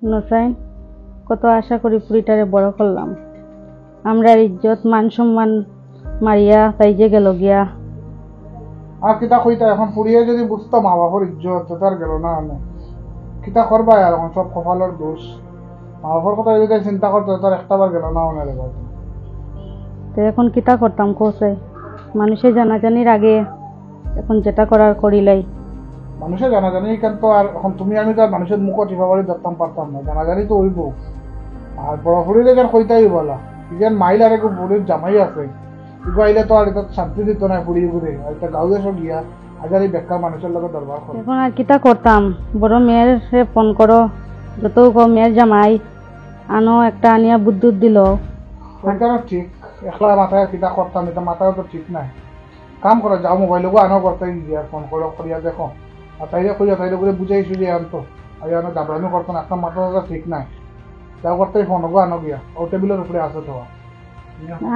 নসাইন কত আশা করি পুরিটারে বড় করলাম, আমরা ইজ্জত মান সম্মান মারিয়া তাই যে গেল গিয়া। আর কিতা কইতা এখন পুড়িয়ে যদি বুঝতো মা বাবার ইজ্জত তো তার গেল না অনেক কিতা করবা আর এখন সব কপালের দোষ। মা বাবার কথা যদি চিন্তা করতো তার একটাবার গেল না অনেক তো এখন কিতা করতাম কোসাই, মানুষের জানাজানির আগে এখন যেটা করার করিলাই। মানুষের জানাজানি কিন্তু আর এখন তুমি আমি তো আর মানুষের মুখ টিপাবাড়ি ধরতাম পারতাম না, জানাজানি তো হইব। আর বড় ফুড়িলে যেন কইতাই বলা যেন মাইল আর একটু বুড়ির জামাই আছে ইগো আইলে তো আর এটা শান্তি দিত না ফুড়ি ঘুরে আর এটা গাঁও দেশ গিয়া আজ আর এই বেকার মানুষের লগে দরবার করে। এখন আর কিতা করতাম, বড় মেয়ের ফোন করো, যত মেয়ের জামাই আনো একটা আনিয়া বুদ্ধুত দিল। ওইটাও ঠিক, একলা মাথায় কিতা করতাম এটা মাথাও তো ঠিক নাই। কাম করো যাও মোবাইলকে আনো করতে গিয়া ফোন করো করিয়া দেখো আর তাইলে কইয়া তাইলে করে বুঝাইছি যে আনতো আর আনো দাবরানো করতো না, একটা মাথা তো ঠিক নাই। যাও করতে ফোনকে আনো গিয়া ও টেবিলের উপরে আছে তো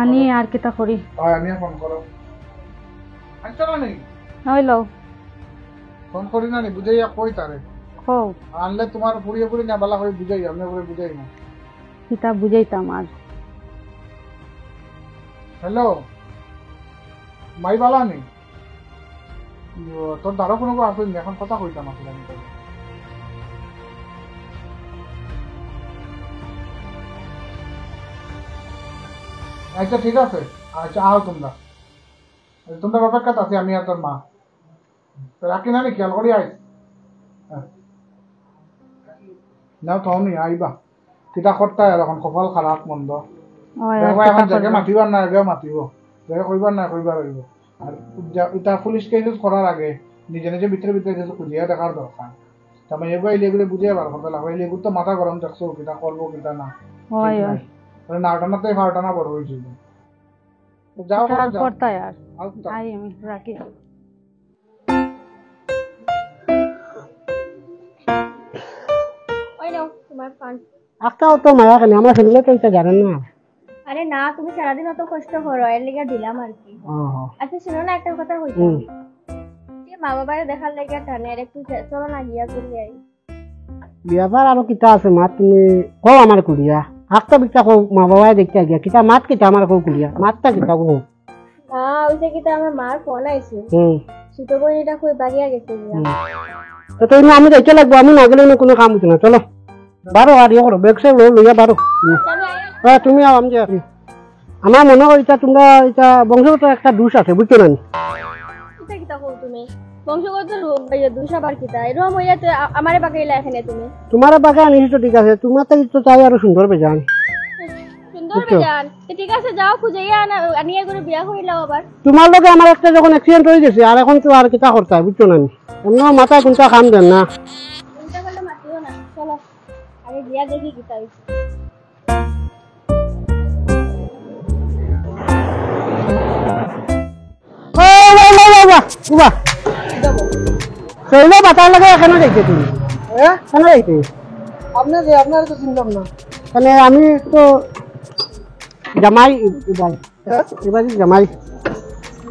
আনি আর কিতা করি। আনিয়া ফোন করো আনছো না নি হইল ফোন করি না নি বুঝাইয়া কই তারে হো আনলে তোমার পুড়িয়ে পুড়ি না বালা করে বুঝাই আমি করে বুঝাই না। কিতা বুঝাইতাম আর। হ্যালো মাই বালা নি তোর দ্বারা কোনো আসেনি এখন কথা কইতাম আসলে আমি তোকে। আচ্ছা ঠিক আছে, আচ্ছা আও তোমরা তোমরা অপেক্ষাতে আছি আমি আর তোর মা। রাখি না নি খেয়াল করি আইস নাও থাউনি আইবা কিতা করতা আর এখন কপাল খারাপ মন্দ এখন জায়গা মাতিবার না আগে মাতিব জায়গা কইবার না কইবার হইব। আর এটা পুলিশ কেস করার আগে নিজে নিজে ভিতরে ভিতরে কিছু খুঁজিয়া দেখার দরকার। তারপরে এগুলো এগুলো বুঝিয়ে পারবো তাহলে হয় এগুলো তো মাথা গরম দেখছো কিতা করবো কিতা না নাটানাতে ফাটানা বড় হয়েছিল। যাও করতা আর আই আমি রাখি। ওই নাও তোমার পান। একটা তো মায়া কেন আমরা ফেললে তো এটা জানেন না। আরে না তুমি সারাদিন অত কষ্ট করো এর লিগে দিলাম আর কি। আচ্ছা শুনো না একটা কথা কইছি, মা বাবারে দেখার লাগে টানে আর একটু চলো না গিয়া করি আই। ব্যাপার আরো কিতা আছে মা তুমি কও আমার কুড়িয়া একটা বিকটা কও মা বাবাই দেখতে গিয়া কিতা মাত কিতা আমার কও কুড়িয়া মাতটা কিতা কও। না ওইটা কিতা আমার মার ফোন আইছে, ছোট বোন এটা কই বাগিয়া গেছে গিয়া। তো তুমি আমি দেখতে লাগবো আমি না গেলে কোনো কাম হতো না। চলো বারো আর ইয়ে করো ব্যাগ সেগ লইয়া বারো। হ্যাঁ তুমি আও আমি যাই। আমার মনে হয় এটা তোমরা এটা বংশগত একটা দোষ আছে বুঝছো না। এটা কিতা কও তুমি বংশগত দোষ আবার কিতা এরকম হইয়া তো আমারে বাগাইলা এখানে তুমি। তোমার বাগে আনিস তো ঠিক আছে তোমার তো চাই আরো সুন্দর বেজান। সুন্দর বেজান ঠিক আছে যাও খুঁজাইয়া আনিয়া করে বিয়া করিলাও আবার। তোমার লগে আমার একটা যখন অ্যাক্সিডেন্ট হয়ে গেছে আর এখন তো আর কিতা করতে হয় বুঝছো না। অন্য মাথায় কোনটা খাম দেন না। কোনটা করলে মাতিও না চলো আগে বিয়া দেখি কিতা হইছে। বাতার লাগে কেন যাইতে তুমি কেন যাইতে আপনার আপনার তো চিনলাম না মানে আমি তো জামাই এবার জামাই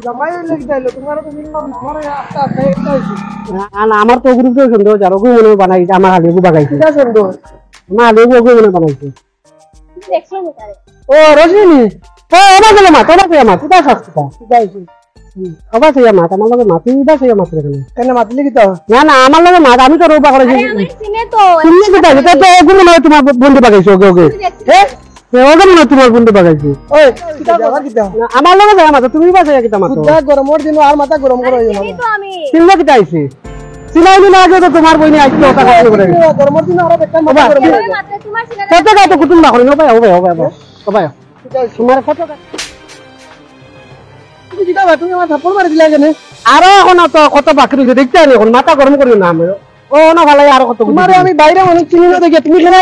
জামাই লেগে যাইলো তোমার তো চিনলাম না আমার একটা একটা হইছে আমার তো গ্রুপ সুন্দর যার ওগু মনে বানাইছে আমার হালিগু বাগাইছে এটা সুন্দর আমার হালিগু ওগু মনে বানাইছে দেখছো নি তারে ও রজনী ও আমার গেল মা তোমার কে মা কোথায় শাস্তা যাইছি আবার সেই মা আমার লগে মা তুই বাস সেই মা কেন মাতলি কি তো না না আমার লগে মা আমি তো রোবা করেছি চিনে তো চিনি কি তাই তো ওগু মনে তোমার বন্ধু বাগাইছে ওকে ওকে ওগু মনে তোমার বন্ধু বাগাইছে ওই কিটা যাবা কিটা আমার লগে যায় মা তুমি বাস সেই কিটা মা তো গরমের দিন আর মাথা গরম করে হইলো চিনি তো আমি চিনি কিটা আইছে চিনাইনি না আগে তো তোমার বইনি আইছে ওটা কাজ করে গরমের দিন আর একটা মাথা গরম করে মাত্র তোমার চিনা কত কত কুটুম না করি ভাই হবে হবে হবে তোমার কত তুমি আমার থাপ্পড় মারি দিলা কেন আরো এখন তো কত বাকি রয়েছে দেখতে এখন মাথা গরম করিও না আমি ও না ভালো আরো কত তোমার আমি বাইরে অনেক চিনি না দেখে তুমি কেন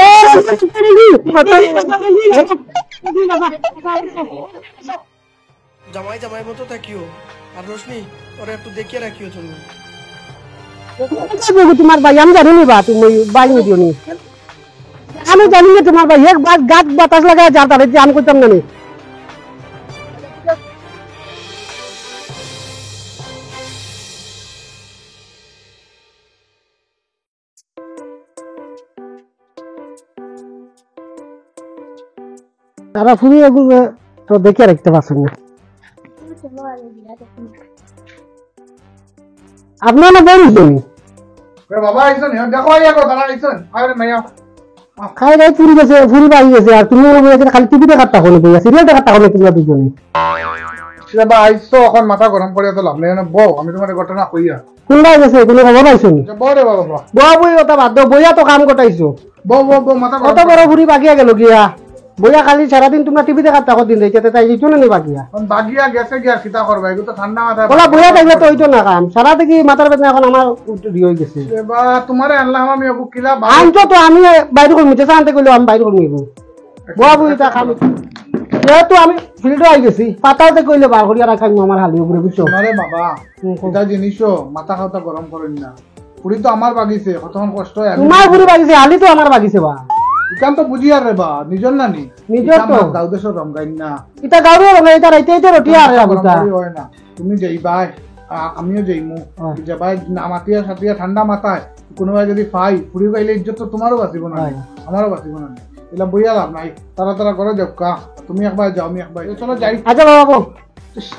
জামাই জামাই মতো থাকিও আর রোশনি ওরা একটু দেখিয়ে রাখিও তুমি তোমার ভাই আমি জানি বা তুমি বাই নিও নি আমি জানি না তোমার ভাই এক গাছ বাতাস লাগায় যা তারে যে আমি করতাম না আর ফুরি এগুলো তো দেখে রাখতে পারছেন না চলো আর বিয়া দেখি আপনার না বলছেন বাবা আইসন দেখো আইয়া কথা আইসন আরে মাইয়া খাই গাই ফুরি গেছে ফুরি বাড়ি গেছে আর তুমি খালি টিভিতে কাটতা কোনো বইয়া সিরিয়ালটা কাটতা কোনো তোমরা দুজনে বাবা আইসো এখন মাথা গরম করে তো লাভ নেই বউ আমি তোমার ঘটনা কইয়া কোনটা গেছে কোনো খবর পাইছনি বউ রে বাবা বয়া বই কথা বাদ দাও বইয়া তো কাম কটাইছো বউ মাথা কত বড় ফুরি বাগিয়া গেল গিয়া বইয়া খালি সারাদিন তোমরা টিভিতে কাটতা কদিন যাইতে তাই দিছো না বাগিয়া বাগিয়া গেছে গিয়া কিতা করবা এগুলো তো ঠান্ডা মাথা বলা বইয়া থাকলে তো হইতো না কাম সারা থেকে মাথার বেদনা এখন আমার হয়ে গেছে বা তোমারে আনলাম আমি ওকে কিলা আনছো তো আমি বাইরে করবো চেষ্টা আনতে গেলে আমি বাইরে করবো বয়া বই তা খাম যেহেতু আমি ফিল্ডে আই গেছি পাতাতে কইলে বার করিয়া রাখাই আমার হালি উপরে বুঝছো আরে বাবা এটা জিনিসও মাথা খাওয়া গরম করেন না পুরি তো আমার বাগিছে কতক্ষণ কষ্ট হয় তোমার ফুরি বাগিছে হালি তো আমার বাগিছে বা ইকান তো বুঝি আর রে বা নিজর না নি নিজর তো গাঁও দেশ রমগাইন না ইটা গাউরে রঙে এটা রাইতে রটি আর আবুতা হয় না তুমি যাইবাই আমিও যাইমু যাবাই না মাতিয়া সাতিয়া ঠান্ডা মাথায় কোনোবাই যদি পাই ফুরি গাইলে ইজ্জত তো তোমারও বাঁচিব না আমারও বাঁচিব না এলা বইয়া লাভ নাই তারা করে যাওকা তুমি একবার যাও আমি একবার চলো যাই আচ্ছা বাবা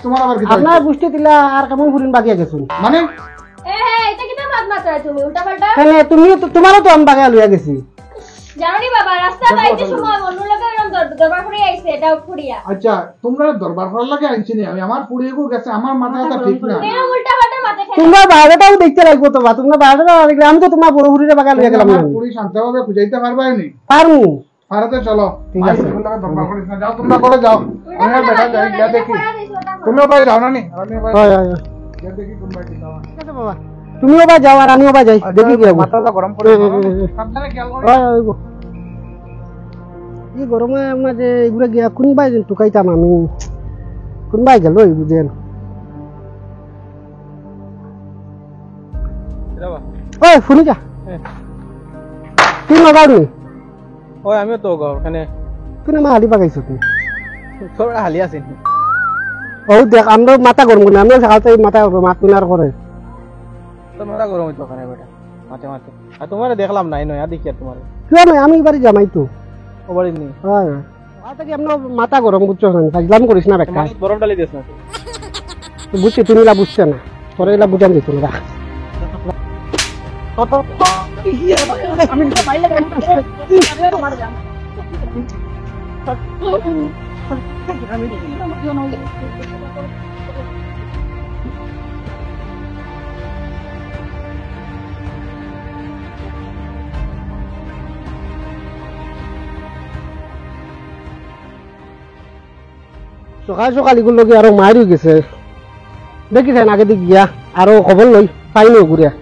তোমার আবার কি আপনার বুঝতে দিলা আর কেমন ফুরিন বাগিয়া গেছুন মানে এটা কিটা মাত মাত্রা তুমি উল্টা পাল্টা হ্যাঁ তুমি তোমারও তো আমি বাগিয়া লইয়া গেছি জানি বাবা রাস্তা বাইতে সময় অন্য লোকের এরকম দরবার করে আইছে এটা ফুড়িয়া আচ্ছা তোমরা দরবার করার লাগে আনছি নি আমি আমার পুড়িয়ে গেছে আমার মাথাটা ঠিক না কেন উল্টা পাল্টা মাথা খাই তোমরা বাইরেটাও দেখতে লাগবো তো বা তোমরা বাইরেটা দেখলে আমি তো তোমার বড় ফুরিরে বাগিয়া লইয়া গেলাম আমার পুরি শান্তভাবে খুঁজাইতে পারবাই নি পারমু ভারতে চলো ঠিক আছে দরবার করিস না যাও তোমরা করে যাও আমি বেটা যাই গিয়া দেখি তুমিও ভাই যাও না নি আমি ভাই হয় হয় গিয়া দেখি কোন ভাই যাও ঠিক আছে বাবা তুমিও বা যাও আর আমিও বা যাই দেখি কি হবে মাথাটা গরম করে সাবধানে খেয়াল করো হয় হয় এই গরমে মাঝে এগুলো গিয়া কোনবাই যেন টুকাইতাম আমি কোনবাই গেল এই বুঝেন ওই শুনি যা তুই নগাঁও নি ওই আমিও তো গাও ওখানে তুই আমার হালি পাকাইছ তুই সব হালি আছি ও দেখ আমরা মাথা গরম করি আমরা সকালতে মাথা মাত পিনার করে তো মাথা গরম হইতো ওখানে বেটা মাথে আর তোমার দেখলাম নাই নয় দেখি আর তোমার কেউ নয় আমি এবারে জামাই তো ও বাড়ি নেই হয় কি আপনার মাথা গরম বুঝছো না ফাজলাম করিস না বেটা বরফ ডালি দিস না বুঝছি তুমি এলা বুঝছে না তোর এলা বুঝান দিত না রাখ সকাল সকাল এগুলো লোক আরো মারি গেছে দেখিছেন আগে দিক গিয়া আরো খবর লই পাইনি ঘুরিয়া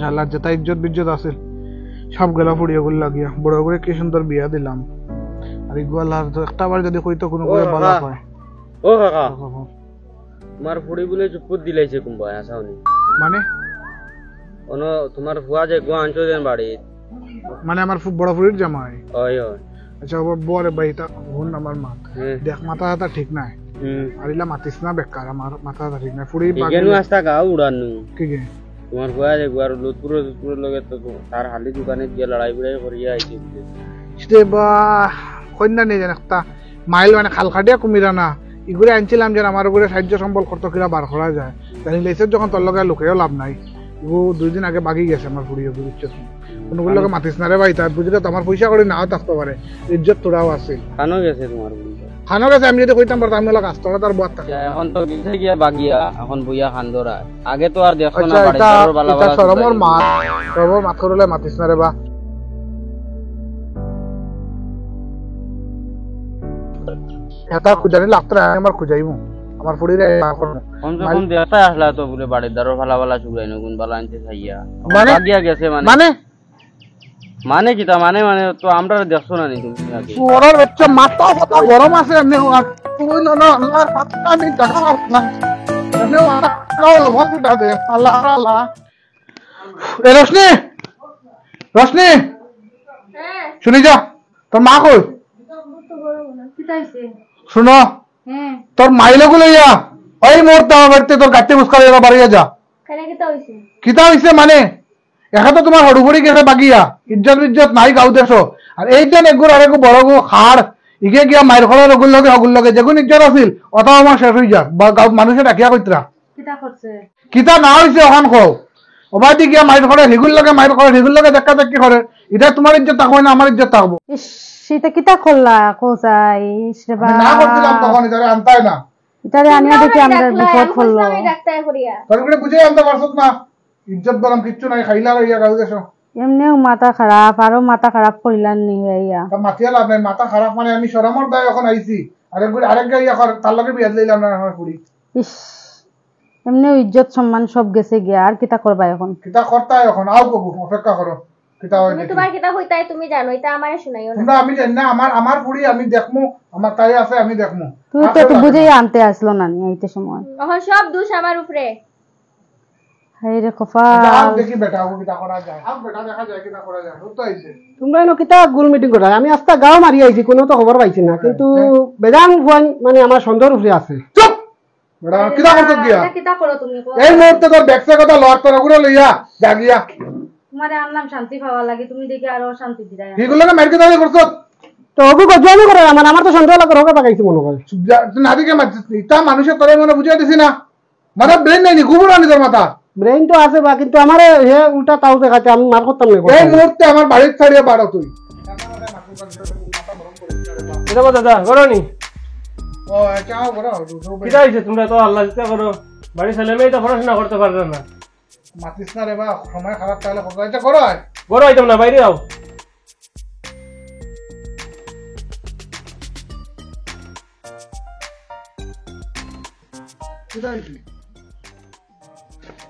আল্লাহ যেটা ইজ্জত বিজ্জত আছে সব গেলা ফুড়িয়ে গুলো লাগিয়া বড় করে কি সুন্দর বিয়া দিলাম আর ইগুয়াল আর একটা বার যদি কইতো কোনো করে বালা হয় ও কাকা তোমার ফুড়ি বলে চুপুত দিলাইছে কুম্বা আসাওনি মানে ono তোমার ফুয়া যে গো আনছো দেন বাড়ি মানে আমার খুব বড় ফুড়ির জামাই ওই ওই আচ্ছা বড় ভাইটা হুন আমার মা দেখ মাথা হাতা ঠিক নাই আর ইলা মাতিস না বেকার আমার মাথা হাতা ঠিক নাই ফুড়ি কেন আস্তা গাও উড়ানু ঠিক আছে তোমার ফুয়া যে গুয়ার লুতপুর লগে তো তার হালি দোকানে গিয়ে লড়াই বিড়াই করিয়া আইছে সে বা কন্যা নেই জান একটা মাইল মানে খালখাটিয়া কুমিরা না ইগুলো আনছিলাম যে আমার উপরে সাহায্য সম্বল করতো কিনা বার করা যায় জানি লাইসের যখন তোর লগে লোকেও লাভ নাই ও 2 দিন আগে বাগি গেছে আমার ফুড়িয়ে বুঝছো কোনগুলো লোকে মাতিস না রে ভাই তার বুঝলে তো আমার পয়সা করে নাও থাকতে পারে ইজ্জত তোরাও আছে খানো গেছে তোমার খানো গেছে আমি যদি কইতাম পারতাম আমি লোক আসতো না তার বাদ থাকে এখন তো গেছে গিয়া বাগিয়া এখন বইয়া খান্দরা আগে তো আর দেখো না আচ্ছা বাড়ি এটা দারোর বালা এটা বালা সরমর মাত করলে মাতিস না রে বা এটা খুঁজানি লাগতো না আমার খুঁজাইমু আমার ফুড়িরে কোন যখন দেখা আসলা তো বলে বাড়ি দারোর বালা বালা চুগরাই না কোন বালা আনতে চাইয়া মানে বাগিয়া গেছে মানে মানে কি তা মানে মানে তো আমরা দেখছো না নি তুমি আগে ওরার বাচ্চা মাথা ফাটা গরম আছে এমনি তুই না না আমার পাত্তা নি দেখা না এমনি কাও ভয় দে আল্লাহ আল্লাহ এ রোশনি রোশনি হ্যাঁ শুনি যা তোর মা কই তো বড় না কি তাইছে শুনো হ্যাঁ তোর মাইলে গুলো ইয়া ওই মুহূর্তে আমার বাড়িতে তোর গাড়ি মুস্কাল বাড়িয়ে যা কেন কিতা হইছে কিতা হইছে মানে একা তো তোমার হড়ুবড়ি গেছে বাগিয়া ইজ্জত নাই গাঁও দেশো আর এই যে একগুর আর একটু বড় গো খাড় ইগে গিয়া মায়ের খড়ের হগুল লগে যেগুন ইজ্জত আছিল অতাও আমার শেষ হয়ে যাক বা গাঁও মানুষে ডাকিয়া কইতরা কিতা না হইছে ওখান কও ওবাদি গিয়া মায়ের খড়ে হিগুল লগে দেখা দেখি করে এটা তোমার ইজ্জত থাকবে না আমার ইজ্জত থাকবো ইস সেটা কিতা করলা কোসাই ইস রে আমি না করছিলাম তখন এটা আনতাই না এটারে আনিয়া দেখি আমরা বিপদ করলো আমি ডাক্তার করিয়া তারপরে বুঝে আনতে পারছত না ইজ্জত বললাম কিচ্ছু নাই খাইলা রইয়া গাঁও দেশো এমনিও মাথা খারাপ আরো মাথা খারাপ করিলাম নি ভাইয়া তা মাতিয়া লাভ নাই মাথা খারাপ মানে আমি সরমর দায় এখন আইছি আরেক গাইয়া তার লগে বিয়াদ লইলাম না আমার কুড়ি ইস এমনিও ইজ্জত সম্মান সব গেছে গিয়া আর কিতা করবা এখন কিতা করতা এখন আও কবু অপেক্ষা করো কিতা হয় তুমি দেখি। তোমার কিতা হইতাই তুমি জানো এটা আমারে শুনাইও না তোমরা আমি জানি না আমার কুড়ি আমি দেখমু আমার তাই আছে আমি দেখমু তুই তো একটু বুঝেই আনতে আসলো না নি এইতে সময় এখন সব দোষ আমার উপরে হাই রে যাও কপাল দেখি বেটা ও কিতা করা যায় আও বেটা দেখা যায় কিতা করা যায় তো আইছে তোমরা এনো কিতা গোল মিটিং করা আমি আস্তা গাঁও মারি আইছি কোনো তো খবর পাইছি না কিন্তু বেজান ভুয়ান মানে আমার সন্দেহর উপরে আছে চুপ বেটা কিতা করতে গিয়া কিতা করো তুমি এই মুহূর্তে তোর ব্যাগসে কথা লড় তোর ওগুলো লইয়া জাগিয়া তোমারে আনলাম শান্তি পাওয়া লাগে তুমি দেখি আরো শান্তি দিলাই এগুলো না মারকে দাঁড়িয়ে করছো তো ওগু গজুয়ানি করে আমার তো সন্দেহ লাগে রোগে পাকাইছি মনে করে না দিকে মারছিস তা মানুষের তোরে মনে বুঝিয়ে দিছি না মাথা ব্রেন নাই নি গুবর আনি তোর মাথা ব্রেইন তো আছে বা কিন্তু আমার হে উল্টা তাও দেখাচ্ছে আমি মার করতাম না এই মুহূর্তে আমার বাড়ির ছাড়িয়ে বাড়ো তুই এটা বল দাদা করো নি ও চাও বড় কিটা হইছে তোমরা তো আল্লাহ চিন্তা করো বাড়ি ছেলে মেয়ে তো পড়াশোনা করতে পারবে না মাতিস না রে বা সময় খারাপ তাহলে কথা করো আয় বড় আইতাম না বাইরে যাও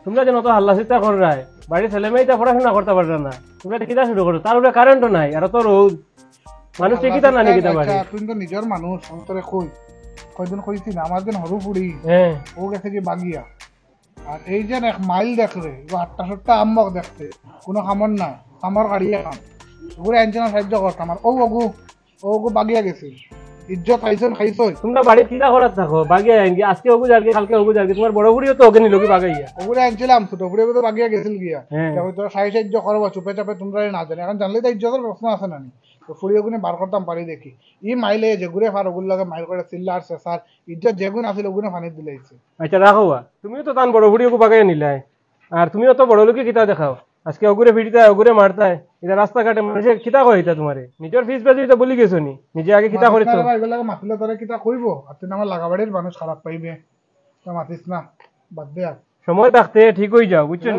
তোমরা যেন তো আল্লাহ চিন্তা কর রায় বাড়ির ছেলে মেয়ে তো পড়াশোনা করতে পারবে না তোমরা কিটা শুরু করো তার উপরে কারেন্টও নাই আর তো রোদ মানুষ কিটা না কিটা বাড়ি তুই তো নিজের মানুষ অন্তরে কই কয়দিন কইছি না আমার দিন হরু পুড়ি হ্যাঁ ও গেছে কি বাগিয়া আর এই যে এক মাইল দেখলে আটটা সাতটা আম্মক দেখতে কোনো খামর না আমার গাড়িয়ে খাম ওগুলো এনজনা সাহায্য করতাম আর ও ওগু বাগিয়া গেছে ইজ্জত খাইছন খাইছই তোমরা বাড়ি কিটা করার থাকো বাগিয়ে আইন আজকে ওগু যারকে কালকে ওগু যারকে তোমার বড় বুড়িও তো ওকে নিলোকি বাগাইয়া ওগুলো আনছিলাম ছোট বুড়ে তো বাগিয়া গেছিল গিয়া হ্যাঁ। তোরা সাহায্য করবো চুপে চাপে তোমরা না জানি এখন জানলে তো ইজ্জতের প্রশ্ন আছে না নি তো ফুড়ি ওগুনে বার করতাম পারি দেখি ই মাইলে যেগুড়ে ফার ওগুলো লাগে মাইল করে চিল্লার চেঁচার ইজ্জত যেগুন আছিল ওগুনে ফানি দিলাইছে আচ্ছা রাখো তুমিও তো তান বড় বুড়ি ওগু বাগাইয়া নিলাই আর তুমিও তো বড় লোকে কিতা দেখাও আজকে ওগুরে ফিরিতায় ওগুরে মারতায় এটা রাস্তাঘাটে মানুষে কিতা কয় এটা তোমারে নিজের ফিস বেজি তো বলি গেছো নি নিজে আগে কিতা করেছো এগুলো মাতিলে তোরা কিতা কইব আর তুই আমার লাগাবাড়ির মানুষ খারাপ পাইবে তো মাতিস না বাদ দে আর সময় থাকতে ঠিক হয়ে যাও বুঝছো নি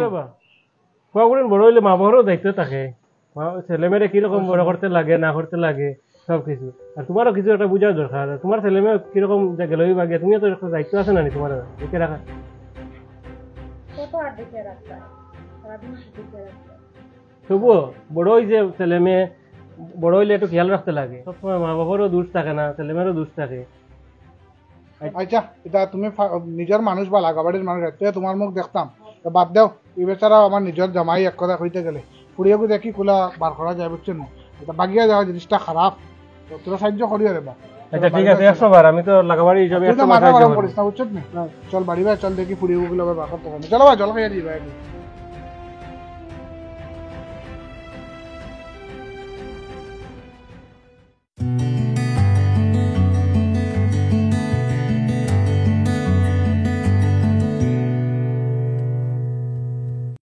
কুয়াগুড়েন বড় হইলে মা বাবারও দায়িত্ব থাকে ছেলে মেয়েরা কিরকম বড় করতে লাগে না করতে লাগে সবকিছু আর তোমারও কিছু একটা বোঝার দরকার তোমার ছেলে মেয়ে কিরকম গেলই বাগে তুমিও তো একটা দায়িত্ব আছে না নি তোমার দেখে রাখা কত আর দেখে রাখতা সারাদিন দেখে রাখতা তবুও বড় হয়েছে ছেলে মেয়ে বড় হইলে একটু খেয়াল রাখতে লাগে সবসময় মা বাবারও দোষ থাকে না ছেলে মেয়েরও দোষ থাকে আচ্ছা এটা তুমি নিজের মানুষ বা লাগাবাড়ির মানুষ তুই তোমার মুখ দেখতাম তো বাদ দাও এই বেচারা আমার নিজের জামাই এক কথা কইতে গেলে ফুড়িয়াকে দেখি খোলা বার করা যায় বুঝছেন না এটা বাগিয়া যাওয়া জিনিসটা খারাপ তো তোরা সাহায্য করিও রে বা আচ্ছা ঠিক আছে 100 বার আমি তো লাগাবাড়ি হিসাবে তুই তো 100 বার মাথা সাহায্য গরম করবো। করিস না বুঝছিস না চল বাড়ি ভাই চল দেখি ফুড়িয়াগুলো বার করতে হবে চলো ভাই জল খাইয়া দিই ভাই